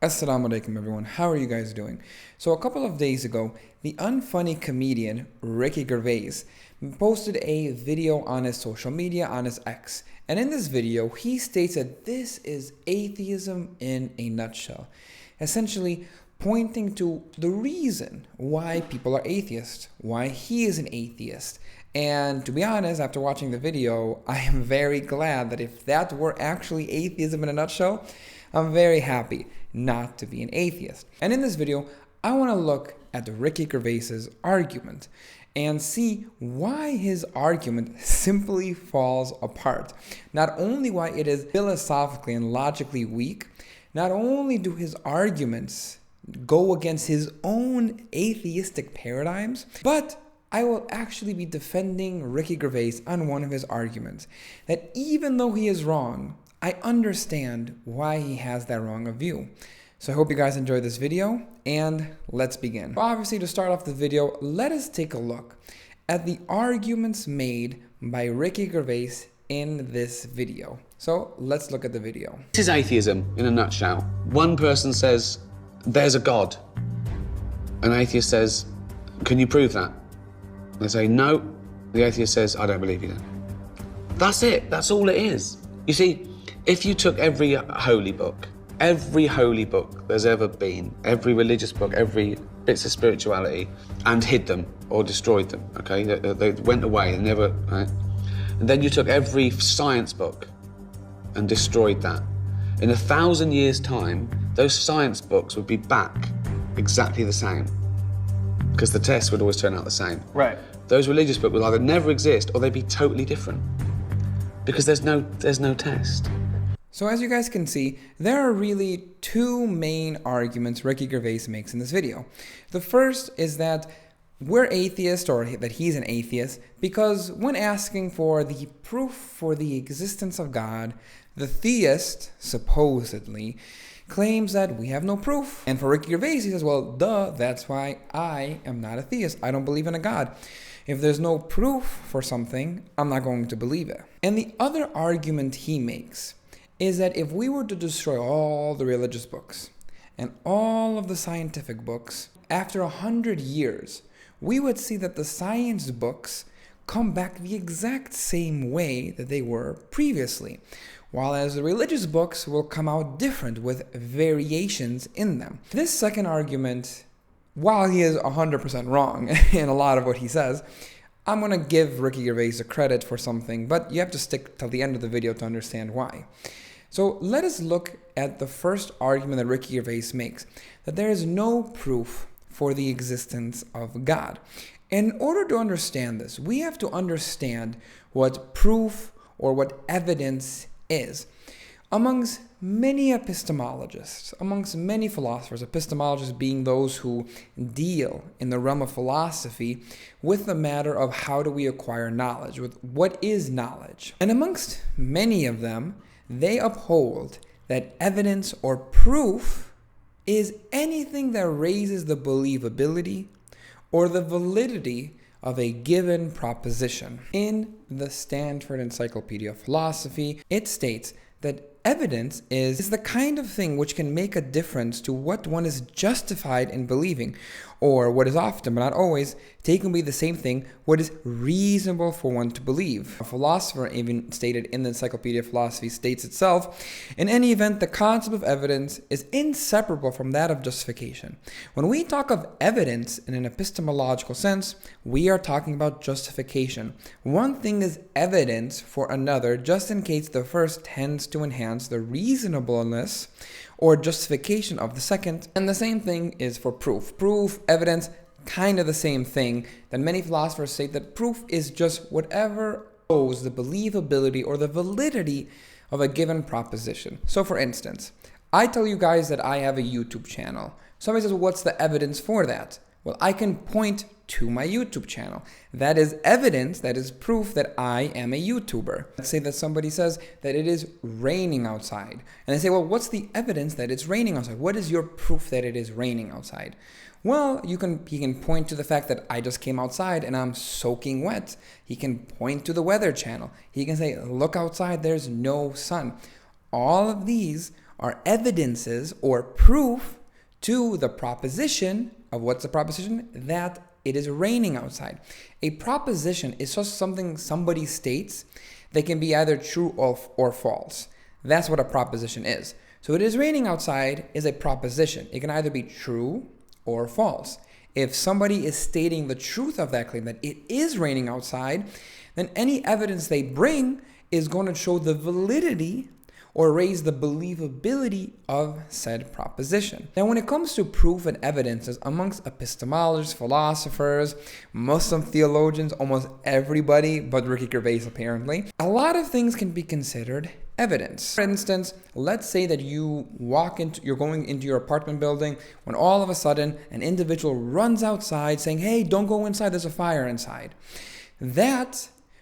Assalamu alaikum everyone, how are you guys doing? So a couple of days ago, the unfunny comedian Ricky Gervais posted a video on his social media, on his X. And in this video, he states that this is atheism in a nutshell. Essentially pointing to the reason why people are atheists, why he is an atheist. And to be honest, after watching the video, I am very glad that if that were actually atheism in a nutshell, I'm very happy not to be an atheist. And in this video, I want to look at Ricky Gervais's argument and see why his argument simply falls apart. Not only why it is philosophically and logically weak, not only do his arguments go against his own atheistic paradigms, but I will actually be defending Ricky Gervais on one of his arguments, that even though he is wrong, I understand why he has that wrong of view. So I hope you guys enjoyed this video, and let's begin. Obviously, to start off the video, let us take a look at the arguments made by Ricky Gervais in this video. So let's look at the video. This is atheism in a nutshell. One person says, there's a God. An atheist says, can you prove that? They say, no. The atheist says, I don't believe you then. That's it. That's all it is. You see, if you took every holy book there's ever been, every religious book, every bits of spirituality, and hid them or destroyed them, okay? They went away and never, right? And then you took every science book and destroyed that. In 1,000 years' time, those science books would be back exactly the same, because the tests would always turn out the same. Right. Those religious books will either never exist or they'd be totally different, because there's no test. So as you guys can see, there are really two main arguments Ricky Gervais makes in this video. The first is that we're atheists, or that he's an atheist, because when asking for the proof for the existence of God, the theist, supposedly, claims that we have no proof. And for Ricky Gervais, he says, well, duh, that's why I am not a theist. I don't believe in a God. If there's no proof for something, I'm not going to believe it. And the other argument he makes is that if we were to destroy all the religious books and all of the scientific books, after 100 years, we would see that the science books come back the exact same way that they were previously, while as the religious books will come out different with variations in them. This second argument, while he is 100% wrong in a lot of what he says, I'm going to give Ricky Gervais a credit for something, but you have to stick till the end of the video to understand why. So let us look at the first argument that Ricky Gervais makes, that there is no proof for the existence of God. In order to understand this, we have to understand what proof or what evidence is. Amongst many epistemologists, amongst many philosophers, epistemologists being those who deal in the realm of philosophy with the matter of how do we acquire knowledge, with what is knowledge. And amongst many of them, they uphold that evidence or proof is anything that raises the believability or the validity of a given proposition. In the Stanford Encyclopedia of Philosophy, it states that evidence is the kind of thing which can make a difference to what one is justified in believing, or what is often, but not always, taken to be the same thing, what is reasonable for one to believe. A philosopher even stated in the Encyclopedia of Philosophy states itself, in any event, the concept of evidence is inseparable from that of justification. When we talk of evidence in an epistemological sense, we are talking about justification. One thing is evidence for another, just in case the first tends to enhance the reasonableness or justification of the second, and the same thing is for proof. Proof, evidence, kind of the same thing. Then many philosophers say that proof is just whatever shows the believability or the validity of a given proposition. So for instance, I tell you guys that I have a YouTube channel. Somebody says, well, what's the evidence for that? Well, I can point to my YouTube channel. That is evidence, that is proof that I am a YouTuber. Let's say that somebody says that it is raining outside. And they say, well, what's the evidence that it's raining outside? What is your proof that it is raining outside? Well, he can point to the fact that I just came outside and I'm soaking wet. He can point to the weather channel. He can say, look outside, there's no sun. All of these are evidences or proof to the proposition of what's the proposition? That it is raining outside. A proposition is just something somebody states that can be either true or false. That's what a proposition is. So it is raining outside is a proposition. It can either be true or false. If somebody is stating the truth of that claim, that it is raining outside, then any evidence they bring is going to show the validity or raise the believability of said proposition. Now, when it comes to proof and evidences amongst epistemologists, philosophers, Muslim theologians, almost everybody but Ricky Gervais apparently, a lot of things can be considered evidence. For instance, let's say that you're going into your apartment building when all of a sudden an individual runs outside saying, "Hey, don't go inside, there's a fire inside."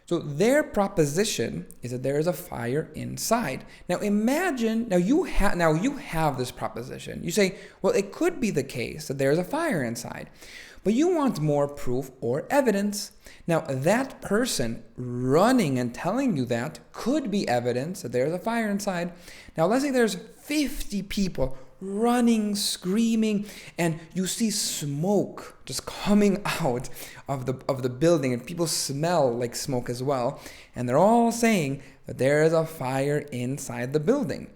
So their proposition is that there is a fire inside. Now imagine, you have this proposition. You say, well, it could be the case that there is a fire inside, but you want more proof or evidence. Now that person running and telling you that could be evidence that there is a fire inside. Now let's say there's 50 people running, screaming, and you see smoke just coming out of the building, and people smell like smoke as well, and they're all saying that there is a fire inside the building.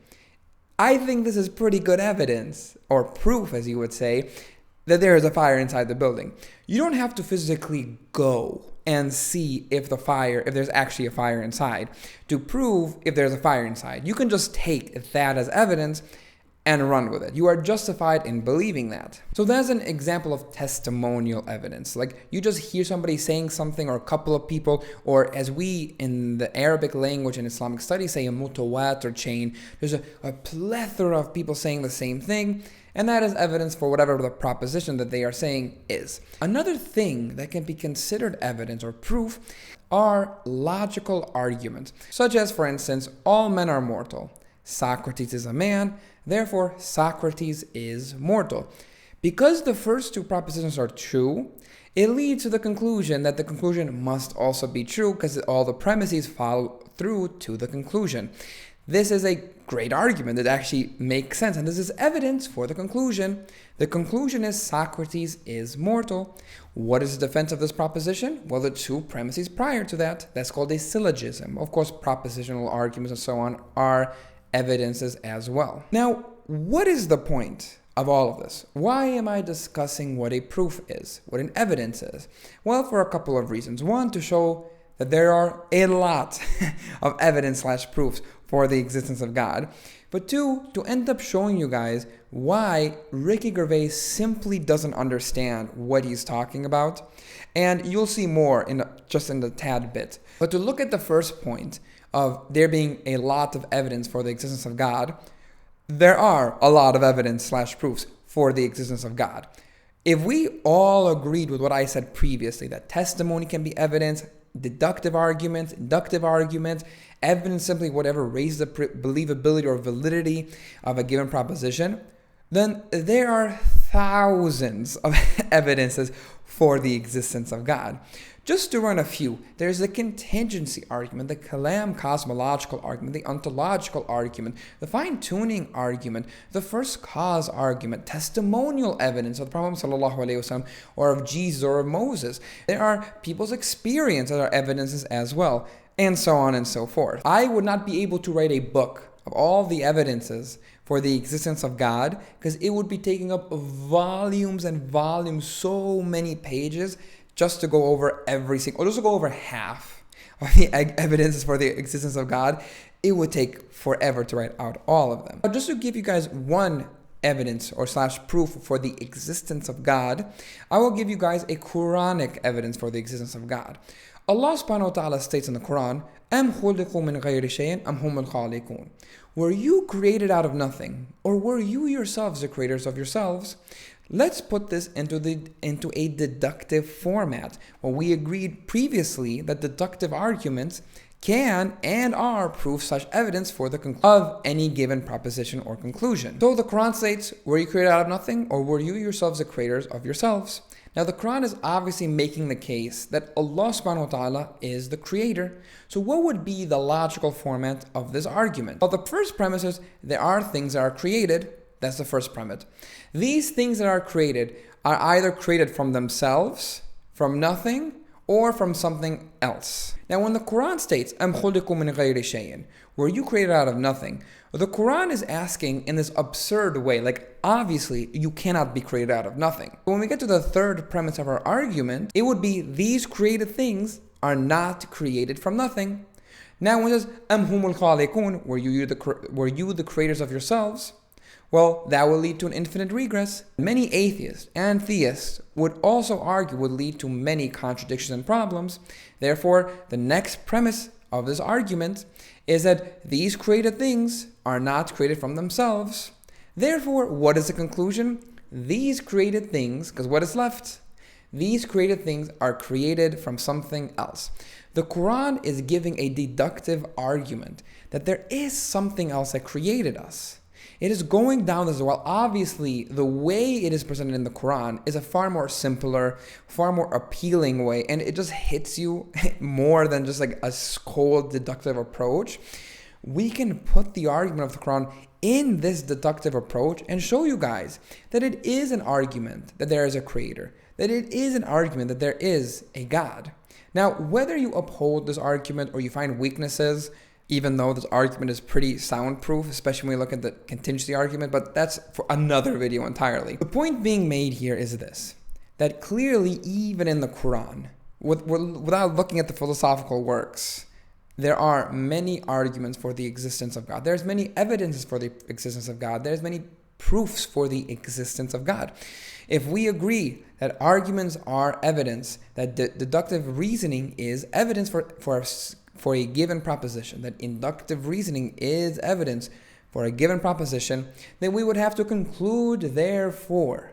I think this is pretty good evidence, or proof as you would say, that there is a fire inside the building. You don't have to physically go and see if there's actually a fire inside to prove if there's a fire inside. You can just take that as evidence and run with it. You are justified in believing that. So that's an example of testimonial evidence. Like you just hear somebody saying something, or a couple of people, or as we in the Arabic language and Islamic studies say, a mutawatir chain. There's a plethora of people saying the same thing, and that is evidence for whatever the proposition that they are saying is. Another thing that can be considered evidence or proof are logical arguments, such as, for instance, all men are mortal. Socrates is a man, therefore Socrates is mortal. Because the first two propositions are true, it leads to the conclusion that the conclusion must also be true because all the premises follow through to the conclusion. This is a great argument that actually makes sense, and this is evidence for the conclusion. The conclusion is Socrates is mortal. What is the defense of this proposition? Well, the two premises prior to that, that's called a syllogism. Of course, propositional arguments and so on are evidences as well. Now, what is the point of all of this? Why am I discussing what a proof is, what an evidence is? Well, for a couple of reasons. One, to show that there are a lot of evidence/proofs for the existence of God. But two, to end up showing you guys why Ricky Gervais simply doesn't understand what he's talking about. And you'll see more in the tad bit. But to look at the first point of there being a lot of evidence for the existence of God, there are a lot of evidence/proofs for the existence of God. If we all agreed with what I said previously, that testimony can be evidence, deductive arguments, inductive arguments, evidence simply whatever raises the believability or validity of a given proposition, then there are thousands of evidences for the existence of God. Just to run a few, there's the contingency argument, the kalam cosmological argument, the ontological argument, the fine-tuning argument, the first cause argument, testimonial evidence of the Prophet ﷺ or of Jesus or of Moses. There are people's experience that are evidences as well, and so on and so forth. I would not be able to write a book of all the evidences for the existence of God because it would be taking up volumes and volumes, so many pages, just to go over just to go over half of the evidences for the existence of God. It would take forever to write out all of them. But just to give you guys one evidence or /proof for the existence of God, I will give you guys a Quranic evidence for the existence of God. Allah subhanahu wa ta'ala states in the Quran, أَمْ خُلِقُوا مِنْ غَيْرِ شَيْءٍ أَمْ هُمُ الْخَالِقُونَ. Were you created out of nothing, or were you yourselves the creators of yourselves? Let's put this into a deductive format. Well, we agreed previously that deductive arguments can and are proof/evidence for the conclusion of any given proposition or conclusion. So the Quran states, were you created out of nothing, or were you yourselves the creators of yourselves? Now the Quran is obviously making the case that Allah subhanahu wa ta'ala is the creator. So what would be the logical format of this argument? Well, the first premise is there are things that are created. That's the first premise. These things that are created are either created from themselves, from nothing, or from something else. Now when the Quran states, أَمْ خُلِقُوا مِنْ غَيْرِ شَيْءٍ, were you created out of nothing? The Quran is asking in this absurd way, like obviously you cannot be created out of nothing. But when we get to the third premise of our argument, it would be these created things are not created from nothing. Now when it says, أَمْ هُمُ الْخَالِقُونَ, were you the creators of yourselves? Well, that will lead to an infinite regress. Many atheists and theists would also argue would lead to many contradictions and problems. Therefore, the next premise of this argument is that these created things are not created from themselves. Therefore, what is the conclusion? These created things, because what is left? These created things are created from something else. The Quran is giving a deductive argument that there is something else that created us. It is going down this well. Obviously, the way it is presented in the Quran is a far more simpler, far more appealing way, and it just hits you more than just like a cold deductive approach. We can put the argument of the Quran in this deductive approach and show you guys that it is an argument that there is a creator, that it is an argument that there is a God. Now, whether you uphold this argument or you find weaknesses, even though this argument is pretty soundproof, especially when we look at the contingency argument, but that's for another video entirely. The point being made here is this, that clearly even in the Quran, without looking at the philosophical works, there are many arguments for the existence of God. There's many evidences for the existence of God. There's many proofs for the existence of God. If we agree that arguments are evidence, that deductive reasoning is evidence for a given proposition, that inductive reasoning is evidence for a given proposition, then we would have to conclude, therefore,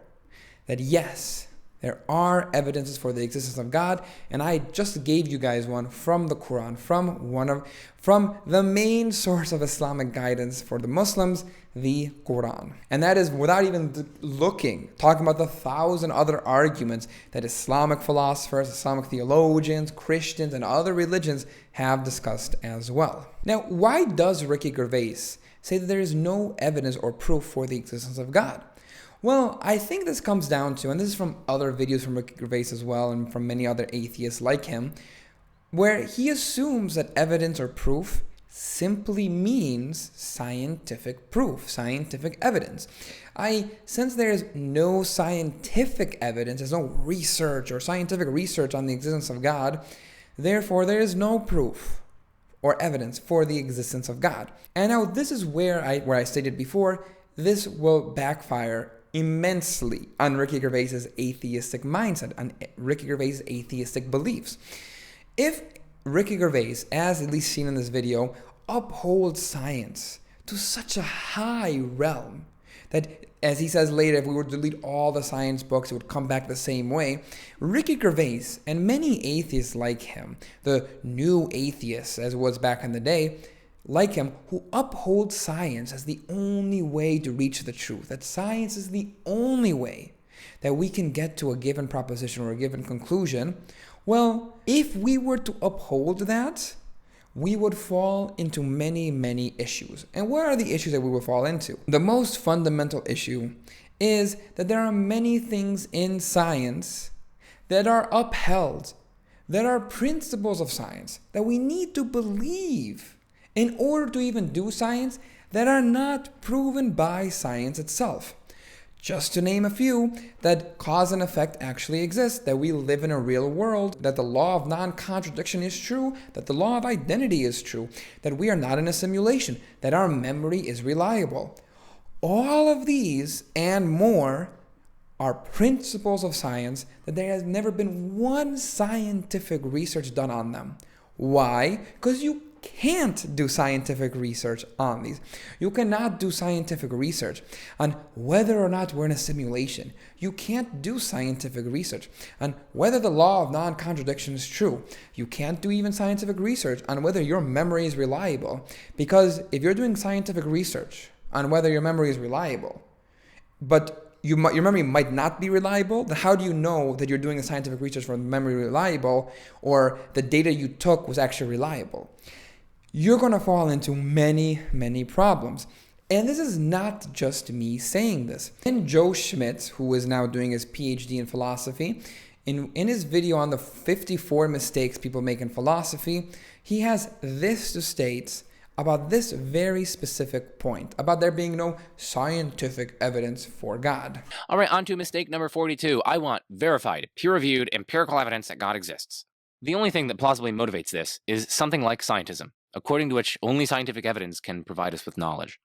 that yes, there are evidences for the existence of God, and I just gave you guys one from the Quran, from the main source of Islamic guidance for the Muslims, the Quran. And that is without even talking about the 1,000 other arguments that Islamic philosophers, Islamic theologians, Christians, and other religions have discussed as well. Now, why does Ricky Gervais say that there is no evidence or proof for the existence of God? Well, I think this comes down to, and this is from other videos from Ricky Gervais as well, and from many other atheists like him, where he assumes that evidence or proof simply means scientific proof, scientific evidence. Since there is no scientific evidence, there's no research or scientific research on the existence of God, therefore there is no proof or evidence for the existence of God. And now this is where I stated before, this will backfire immensely on Ricky Gervais's atheistic mindset, on Ricky Gervais's atheistic beliefs. If Ricky Gervais, as at least seen in this video, upholds science to such a high realm that, as he says later, if we were to delete all the science books, it would come back the same way, Ricky Gervais and many atheists like him, the new atheists as was back in the day, like him, who uphold science as the only way to reach the truth, that science is the only way that we can get to a given proposition or a given conclusion, well, if we were to uphold that, we would fall into many, many issues. And what are the issues that we would fall into? The most fundamental issue is that there are many things in science that are upheld, that are principles of science, that we need to believe in order to even do science, that are not proven by science itself. Just to name a few, that cause and effect actually exist, that we live in a real world, that the law of non-contradiction is true, that the law of identity is true, that we are not in a simulation, that our memory is reliable. All of these and more are principles of science that there has never been one scientific research done on them. Why? Because you can't do scientific research on these. You cannot do scientific research on whether or not we're in a simulation. You can't do scientific research on whether the law of non-contradiction is true. You can't do even scientific research on whether your memory is reliable. Because if you're doing scientific research on whether your memory is reliable, but your memory might not be reliable, then how do you know that you're doing the scientific research for memory reliable, or the data you took was actually reliable? You're going to fall into many, many problems. And this is not just me saying this. And Joe Schmidt, who is now doing his PhD in philosophy, in his video on the 54 mistakes people make in philosophy, he has this to state about this very specific point, about there being no scientific evidence for God. All right, on to mistake number 42. I want verified, peer-reviewed, empirical evidence that God exists. The only thing that plausibly motivates this is something like scientism, according to which only scientific evidence can provide us with knowledge.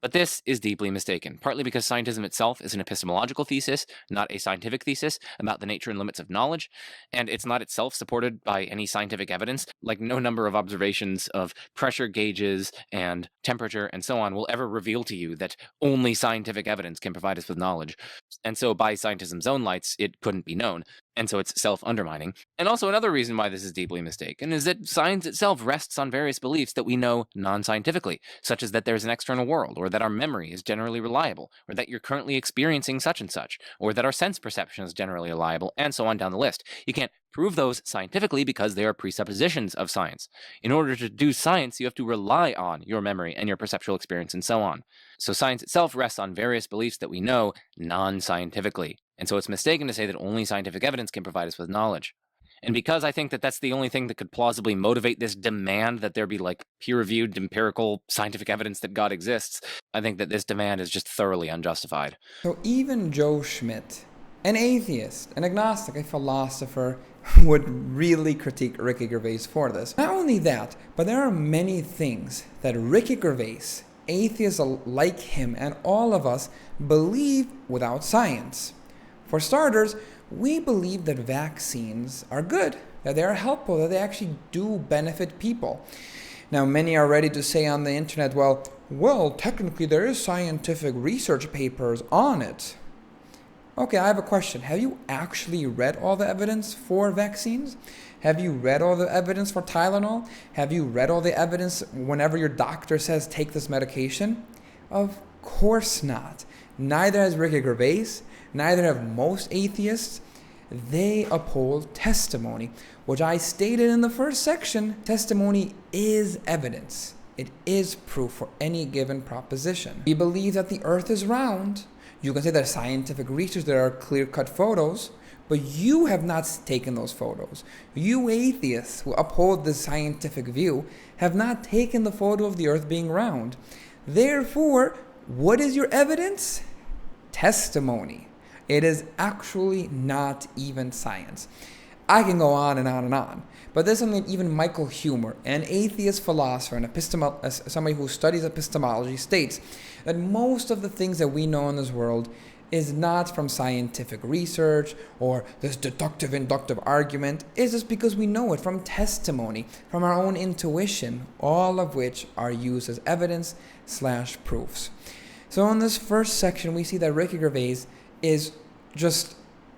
But this is deeply mistaken, partly because scientism itself is an epistemological thesis, not a scientific thesis about the nature and limits of knowledge, and it's not itself supported by any scientific evidence. Like, no number of observations of pressure gauges and temperature and so on will ever reveal to you that only scientific evidence can provide us with knowledge. And so by scientism's own lights, it couldn't be known. And so it's self-undermining. And also another reason why this is deeply mistaken is that science itself rests on various beliefs that we know non-scientifically, such as that there's an external world, or that our memory is generally reliable, or that you're currently experiencing such and such, or that our sense perception is generally reliable, and so on down the list. You can't prove those scientifically because they are presuppositions of science. In order to do science, you have to rely on your memory and your perceptual experience and so on. So science itself rests on various beliefs that we know non-scientifically. And so it's mistaken to say that only scientific evidence can provide us with knowledge. And because I think that that's the only thing that could plausibly motivate this demand that there be like peer-reviewed, empirical, scientific evidence that God exists, I think that this demand is just thoroughly unjustified. So even Joe Schmidt, an atheist, an agnostic, a philosopher, would really critique Ricky Gervais for this. Not only that, but there are many things that Ricky Gervais, atheists like him, and all of us believe without science. For starters, we believe that vaccines are good, that they are helpful, that they actually do benefit people. Now, many are ready to say on the internet, well, technically there is scientific research papers on it. Okay, I have a question. Have you actually read all the evidence for vaccines? Have you read all the evidence for Tylenol? Have you read all the evidence whenever your doctor says take this medication? Of course not. Neither has Ricky Gervais, neither have most atheists. They uphold testimony, which I stated in the first section. Testimony is evidence. It is proof for any given proposition. We believe that the earth is round. You can say there's scientific research, there are clear-cut photos, but you have not taken those photos. You atheists who uphold this scientific view have not taken the photo of the earth being round. Therefore, what is your evidence? Testimony. It is actually not even science. I can go on and on and on, but there's something that even Michael Huemer, an atheist philosopher and somebody who studies epistemology, states that most of the things that we know in this world is not from scientific research or this deductive inductive argument. It's just because we know it from testimony, from our own intuition, all of which are used as evidence/proofs. So in this first section, we see that Ricky Gervais is just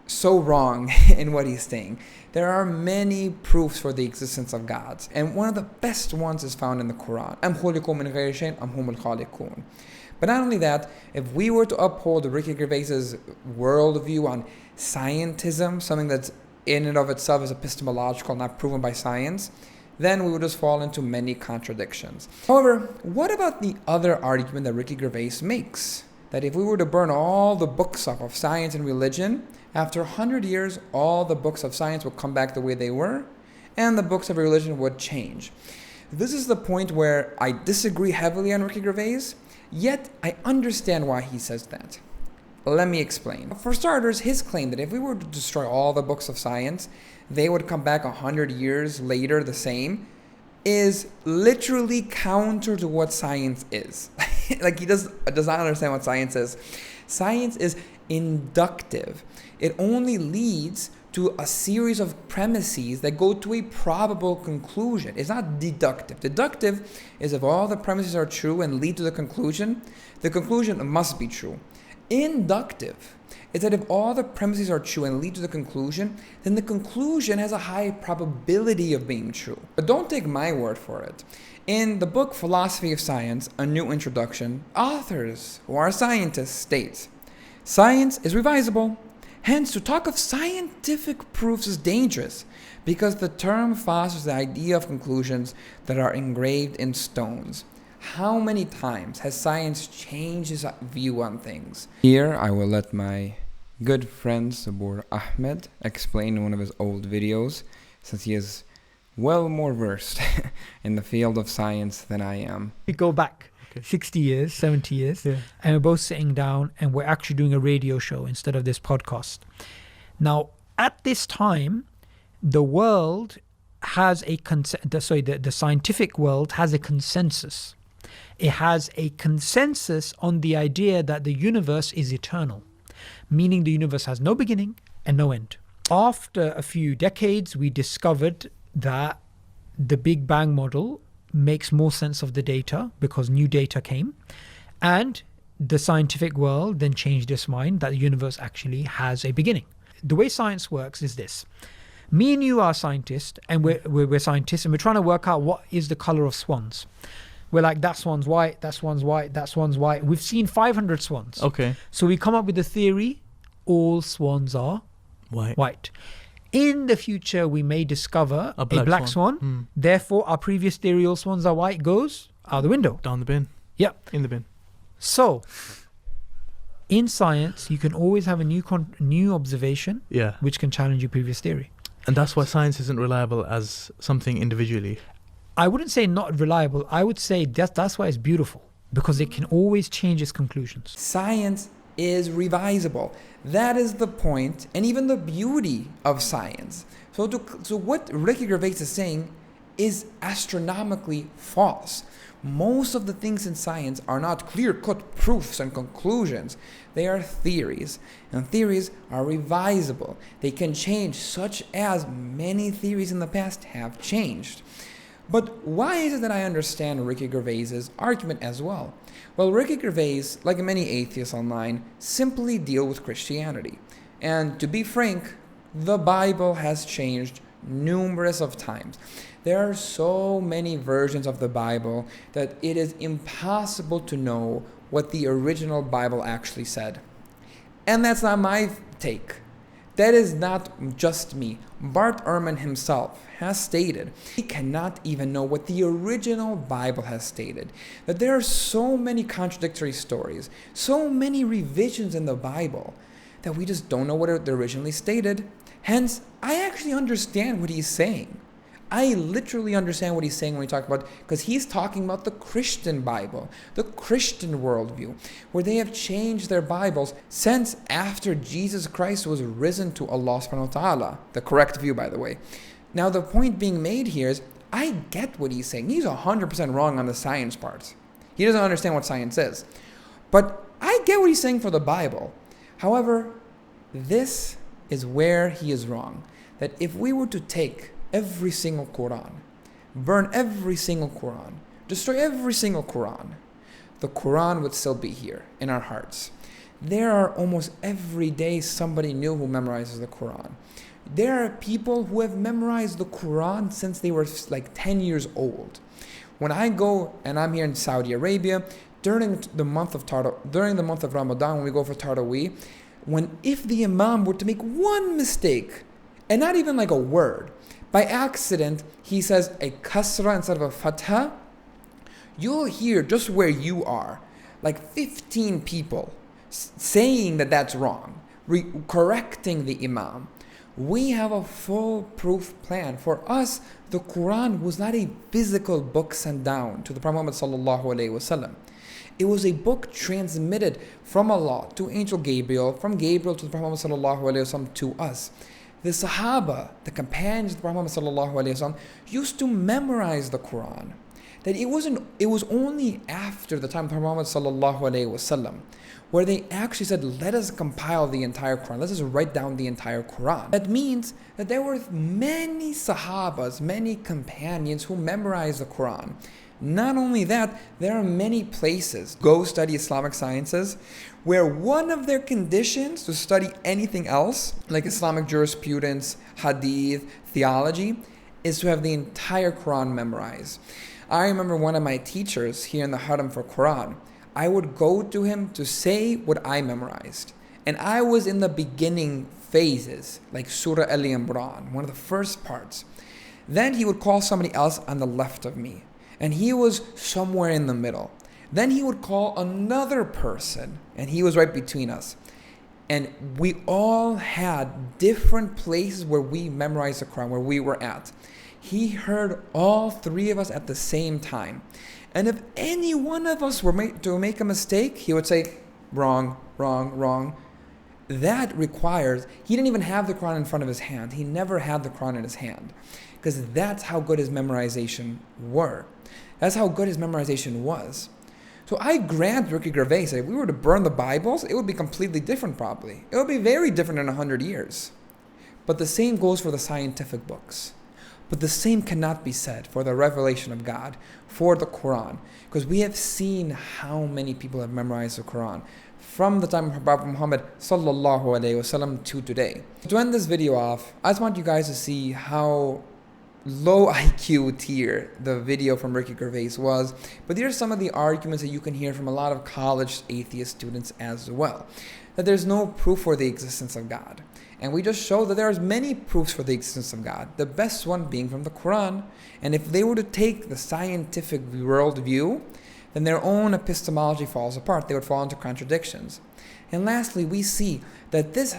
so wrong in what he's saying. There are many proofs for the existence of gods, and one of the best ones is found in the Quran. Am khuliqu min ghayri shay'in am humul khaliqun. But not only that, if we were to uphold Ricky Gervais's worldview on scientism, something that's in and of itself is epistemological, not proven by science, then we would just fall into many contradictions. However, what about the other argument that Ricky Gervais makes? That if we were to burn all the books up of science and religion, after 100 years, all the books of science would come back the way they were, and the books of religion would change. This is the point where I disagree heavily on Ricky Gervais, yet I understand why he says that. Let me explain. For starters, his claim that if we were to destroy all the books of science, they would come back 100 years later the same, is literally counter to what science is. Like, he does not understand what science is. Science is inductive. It only leads to a series of premises that go to a probable conclusion. It's not deductive. Deductive is if all the premises are true and lead to the conclusion must be true. Inductive is that if all the premises are true and lead to the conclusion, then the conclusion has a high probability of being true. But don't take my word for it. In the book Philosophy of Science, A New Introduction, authors who are scientists state Science is revisable. Hence, to talk of scientific proofs is dangerous because the term fosters the idea of conclusions that are engraved in stones. How many times has science changed its view on things? Here, I will let my good friend Sabur Ahmed explain in one of his old videos, since he is well more versed in the field of science than I am. We go back 60 years, 70 years, and we're both sitting down and we're actually doing a radio show instead of this podcast. Now, at this time, the world has the scientific world has a consensus. It has a consensus on the idea that the universe is eternal, meaning the universe has no beginning and no end. After a few decades, we discovered that the Big Bang model makes more sense of the data because new data came, and the scientific world then changed its mind that the universe actually has a beginning. The way science works is this. Me and you are scientists, and we're scientists, and we're trying to work out what is the color of swans. We're like, that swan's white, that swan's white, that swan's white. We've seen 500 swans. Okay. So we come up with the theory, all swans are white. In the future, we may discover a black swan. Therefore, our previous theory, all swans are white, goes out the window. Down the bin. Yep. In the bin. So, in science, you can always have a new observation, which can challenge your previous theory. And that's why science isn't reliable as something individually. I wouldn't say not reliable. I would say that's why it's beautiful, because it can always change its conclusions. Science is revisable. That is the point and even the beauty of science. So what Ricky Gervais is saying is astronomically false. Most of the things in science are not clear-cut proofs and conclusions. They are theories, and theories are revisable. They can change, such as many theories in the past have changed. But why is it that I understand Ricky Gervais's argument as well? Well, Ricky Gervais, like many atheists online, simply deal with Christianity. And to be frank, the Bible has changed numerous of times. There are so many versions of the Bible that it is impossible to know what the original Bible actually said. And that's not my take. That is not just me. Bart Ehrman himself has stated he cannot even know what the original Bible has stated. That there are so many contradictory stories, so many revisions in the Bible, that we just don't know what it originally stated. Hence, I actually understand what he's saying. I literally understand what he's saying when he talks about, because he's talking about the Christian Bible, the Christian worldview, where they have changed their Bibles since after Jesus Christ was risen to Allah subhanahu wa ta'ala. The correct view, by the way. Now, the point being made here is, I get what he's saying. He's 100% wrong on the science part. He doesn't understand what science is. But I get what he's saying for the Bible. However, this is where he is wrong. That if we were to take every single Quran, burn every single Quran, destroy every single Quran, the Quran would still be here in our hearts. There are almost every day somebody new who memorizes the Quran. There are people who have memorized the Quran since they were like 10 years old. When I go, and I'm here in Saudi Arabia, during the month of Ramadan, when we go for Taraweeh, if the Imam were to make one mistake, and not even like a word, by accident, he says a kasra instead of a fatha, you'll hear just where you are, like 15 people saying that that's wrong, correcting the Imam. We have a foolproof plan. For us, the Quran was not a physical book sent down to the Prophet Muhammad sallallahu alaihi wasallam. It was a book transmitted from Allah to Angel Gabriel, from Gabriel to the Prophet Muhammad sallallahu alaihi wasallam to us. The Sahaba, the companions of the Prophet Muhammad sallallahu alaihi wasallam, used to memorize the Quran. That it was only after the time of the Prophet Muhammad sallallahu alaihi wasallam where they actually said, let us compile the entire Quran, let us write down the entire Quran. That means that there were many Sahabas, many companions who memorized the Quran. Not only that, there are many places, go study Islamic sciences, where one of their conditions to study anything else, like Islamic jurisprudence, hadith, theology, is to have the entire Quran memorized. I remember one of my teachers here in the Haram for Quran, I would go to him to say what I memorized. And I was in the beginning phases, like Surah Al Imran, one of the first parts. Then he would call somebody else on the left of me, and he was somewhere in the middle. Then he would call another person, and he was right between us. And we all had different places where we memorized the Quran, where we were at. He heard all three of us at the same time. And if any one of us were to make a mistake, he would say, wrong, wrong, wrong. That requires, he didn't even have the Quran in front of his hand. He never had the Quran in his hand. Because that's how good his memorization were. That's how good his memorization was. So I grant Ricky Gervais, if we were to burn the Bibles, it would be completely different probably. It would be very different in 100 years. But the same goes for the scientific books. But the same cannot be said for the revelation of God, for the Quran. Because we have seen how many people have memorized the Quran from the time of Prophet Muhammad sallallahu alaihi wasallam to today. To end this video off, I just want you guys to see how low IQ tier the video from Ricky Gervais was, but these are some of the arguments that you can hear from a lot of college atheist students as well. That there's no proof for the existence of God. And we just show that there's many proofs for the existence of God, the best one being from the Quran. And if they were to take the scientific world view, then their own epistemology falls apart. They would fall into contradictions. And lastly, we see that this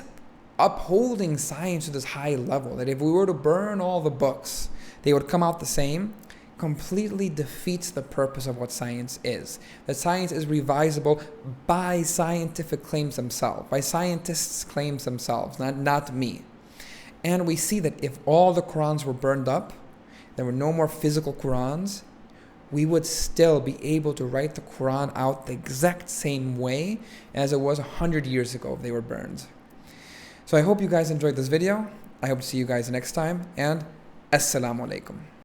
upholding science to this high level, that if we were to burn all the books, they would come out the same, completely defeats the purpose of what science is. That science is revisable by scientific claims themselves, by scientists' claims themselves, not me. And we see that if all the Qurans were burned up, there were no more physical Qurans, we would still be able to write the Quran out the exact same way as it was 100 years ago if they were burned. So I hope you guys enjoyed this video. I hope to see you guys next time, and Assalamu alaikum.